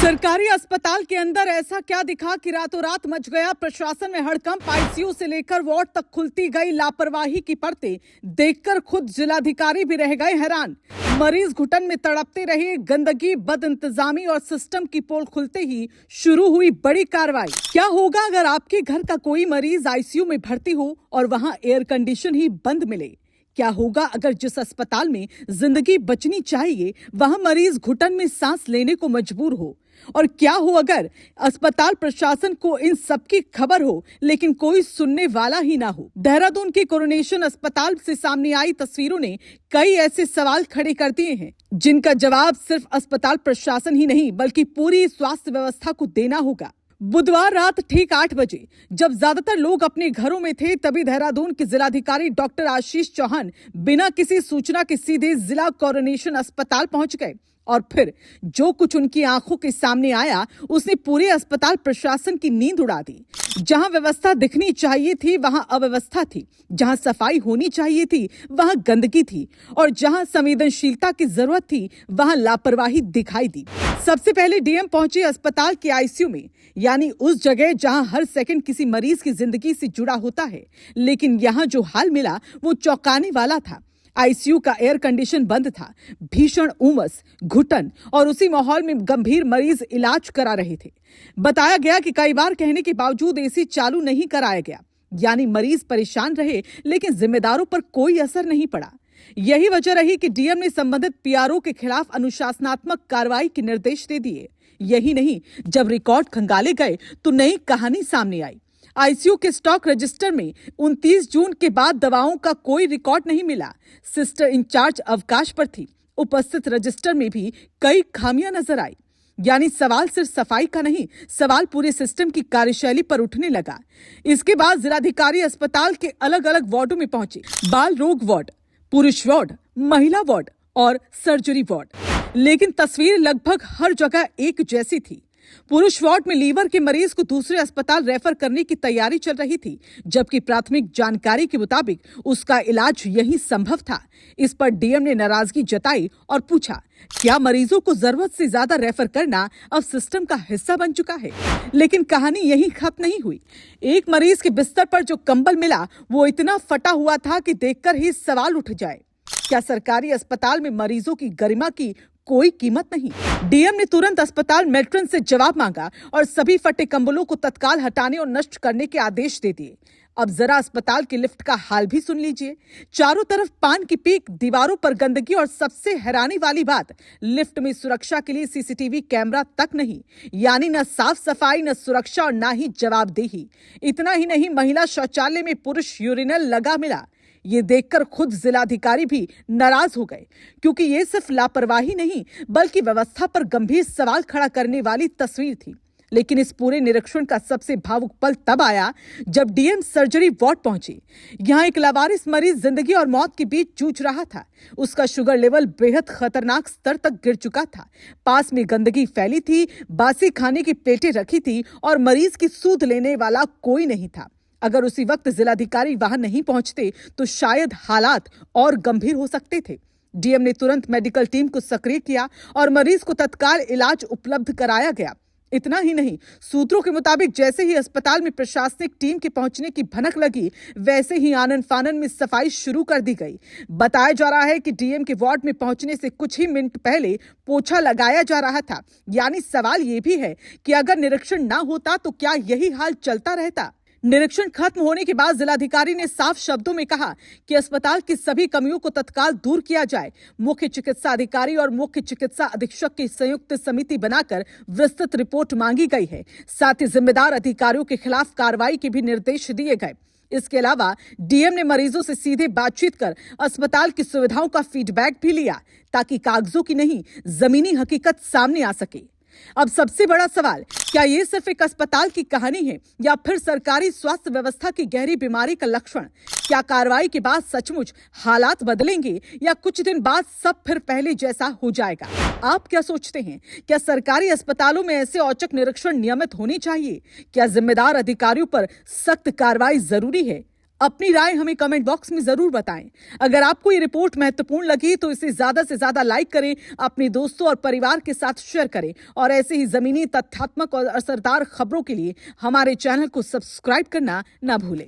सरकारी अस्पताल के अंदर ऐसा क्या दिखा कि रातों रात मच गया प्रशासन में हड़कंप। आईसीयू से लेकर वार्ड तक खुलती गई लापरवाही की परतें देखकर खुद जिलाधिकारी भी रह गए हैरान। मरीज घुटन में तड़पते रहे, गंदगी, बदइंतजामी और सिस्टम की पोल खुलते ही शुरू हुई बड़ी कार्रवाई। क्या होगा अगर आपके घर का कोई मरीज आईसीयू में भर्ती हो और वहां एयर कंडीशन ही बंद मिले? क्या होगा अगर जिस अस्पताल में जिंदगी बचनी चाहिए वहां मरीज घुटन में सांस लेने को मजबूर हो? और क्या हो अगर अस्पताल प्रशासन को इन सब की खबर हो लेकिन कोई सुनने वाला ही ना हो? देहरादून के कोरोनेशन अस्पताल से सामने आई तस्वीरों ने कई ऐसे सवाल खड़े कर दिए हैं जिनका जवाब सिर्फ अस्पताल प्रशासन ही नहीं बल्कि पूरी स्वास्थ्य व्यवस्था को देना होगा। बुधवार रात ठीक 8 बजे जब ज्यादातर लोग अपने घरों में थे, तभी देहरादून के जिलाधिकारी डॉक्टर आशीष चौहान बिना किसी सूचना के सीधे जिला कोरोनेशन अस्पताल पहुंच गए। और फिर जो कुछ उनकी आंखों के सामने आया उसने पूरे अस्पताल प्रशासन की नींद उड़ा दी। जहां व्यवस्था दिखनी चाहिए थी वहां अव्यवस्था थी, जहां सफाई होनी चाहिए थी वहां गंदगी थी, और जहां संवेदनशीलता की जरूरत थी वहां लापरवाही दिखाई दी। सबसे पहले डीएम पहुंचे अस्पताल के आईसीयू में, यानी उस जगह जहां हर सेकंड किसी मरीज की जिंदगी से जुड़ा होता है। लेकिन यहां जो हाल मिला वो चौंकाने वाला था। आईसीयू का एयर कंडीशन बंद था, भीषण उमस, घुटन और उसी माहौल में गंभीर मरीज इलाज करा रहे थे। बताया गया कि कई बार कहने के बावजूद एसी चालू नहीं कराया गया, यानी मरीज परेशान रहे लेकिन जिम्मेदारों पर कोई असर नहीं पड़ा। यही वजह रही कि डीएम ने संबंधित पीआरओ के खिलाफ अनुशासनात्मक कार्रवाई के निर्देश दे दिए। यही नहीं, जब रिकॉर्ड खंगाले गए तो नई कहानी सामने आई। आईसीयू के स्टॉक रजिस्टर में 29 जून के बाद दवाओं का कोई रिकॉर्ड नहीं मिला। सिस्टर इंचार्ज अवकाश पर थी। उपस्थित रजिस्टर में भी कई खामियां नजर आई। यानी सवाल सिर्फ सफाई का नहीं, सवाल पूरे सिस्टम की कार्यशैली पर उठने लगा। इसके बाद जिलाधिकारी अस्पताल के अलग अलग वार्डों में पहुंचे। बाल रोग वार्ड, पुरुष वार्ड, महिला वार्ड और सर्जरी वार्ड। लेकिन तस्वीर लगभग हर जगह एक जैसी थी। पुरुष वार्ड में लीवर के मरीज को दूसरे अस्पताल रेफर करने की तैयारी चल रही थी, जबकि प्राथमिक जानकारी के मुताबिक उसका इलाज यही संभव था। इस पर डीएम ने नाराजगी जताई और पूछा, क्या मरीजों को जरूरत से ज्यादा रेफर करना अब सिस्टम का हिस्सा बन चुका है? लेकिन कहानी यही खत्म नहीं हुई। एक मरीज के बिस्तर पर जो कंबल मिला वो इतना फटा हुआ था कि देखकर ही सवाल उठ जाए, क्या सरकारी अस्पताल में मरीजों की गरिमा की कोई कीमत नहीं? डीएम ने तुरंत अस्पताल मैट्रन से जवाब मांगा और सभी फटे कंबलों को तत्काल हटाने और नष्ट करने के आदेश दे दिए। अब जरा अस्पताल की लिफ्ट का हाल भी सुन लीजिए। चारों तरफ पान की पीक, दीवारों पर गंदगी और सबसे हैरानी वाली बात, लिफ्ट में सुरक्षा के लिए सीसीटीवी कैमरा तक नहीं। यानी न साफ सफाई, न सुरक्षा और न ही जवाबदेही। इतना ही नहीं, महिला शौचालय में पुरुष यूरिनल लगा मिला। ये देखकर खुद जिलाधिकारी भी नाराज हो गए, क्योंकि ये सिर्फ लापरवाही नहीं बल्कि व्यवस्था पर गंभीर सवाल खड़ा करने वाली तस्वीर थी। लेकिन इस पूरे निरीक्षण का सबसे भावुक पल तब आया जब डीएम सर्जरी वार्ड पहुंचे। यहाँ एक लावारिस मरीज जिंदगी और मौत के बीच जूझ रहा था। उसका शुगर लेवल बेहद खतरनाक स्तर तक गिर चुका था। पास में गंदगी फैली थी, बासी खाने की प्लेटें रखी थी और मरीज की सूध लेने वाला कोई नहीं था। अगर उसी वक्त जिलाधिकारी वहां नहीं पहुंचते तो शायद हालात और गंभीर हो सकते थे। डीएम ने तुरंत मेडिकल टीम को सक्रिय किया और मरीज को तत्काल इलाज उपलब्ध कराया गया। इतना ही नहीं, सूत्रों के मुताबिक जैसे ही अस्पताल में प्रशासनिक टीम के पहुंचने की भनक लगी, वैसे ही आनन फानन में सफाई शुरू कर दी गई। बताया जा रहा है कि डीएम के वार्ड में पहुंचने से कुछ ही मिनट पहले पोछा लगाया जा रहा था। यानी सवाल ये भी है कि अगर निरीक्षण ना होता तो क्या यही हाल चलता रहता? निरीक्षण खत्म होने के बाद जिलाधिकारी ने साफ शब्दों में कहा कि अस्पताल की सभी कमियों को तत्काल दूर किया जाए। मुख्य चिकित्सा अधिकारी और मुख्य चिकित्सा अधीक्षक की संयुक्त समिति बनाकर विस्तृत रिपोर्ट मांगी गई है। साथ ही जिम्मेदार अधिकारियों के खिलाफ कार्रवाई के भी निर्देश दिए गए। इसके अलावा डीएम ने मरीजों से सीधे बातचीत कर अस्पताल की सुविधाओं का फीडबैक भी लिया, ताकि कागजों की नहीं जमीनी हकीकत सामने आ सके। अब सबसे बड़ा सवाल, क्या ये सिर्फ एक अस्पताल की कहानी है या फिर सरकारी स्वास्थ्य व्यवस्था की गहरी बीमारी का लक्षण? क्या कार्रवाई के बाद सचमुच हालात बदलेंगे या कुछ दिन बाद सब फिर पहले जैसा हो जाएगा? आप क्या सोचते हैं? क्या सरकारी अस्पतालों में ऐसे औचक निरीक्षण नियमित होने चाहिए? क्या जिम्मेदार अधिकारियों पर सख्त कार्रवाई जरूरी है? अपनी राय हमें कमेंट बॉक्स में जरूर बताएं। अगर आपको ये रिपोर्ट महत्वपूर्ण लगी तो इसे ज्यादा से ज्यादा लाइक करें, अपने दोस्तों और परिवार के साथ शेयर करें और ऐसे ही जमीनी, तथ्यात्मक और असरदार खबरों के लिए हमारे चैनल को सब्सक्राइब करना न भूलें।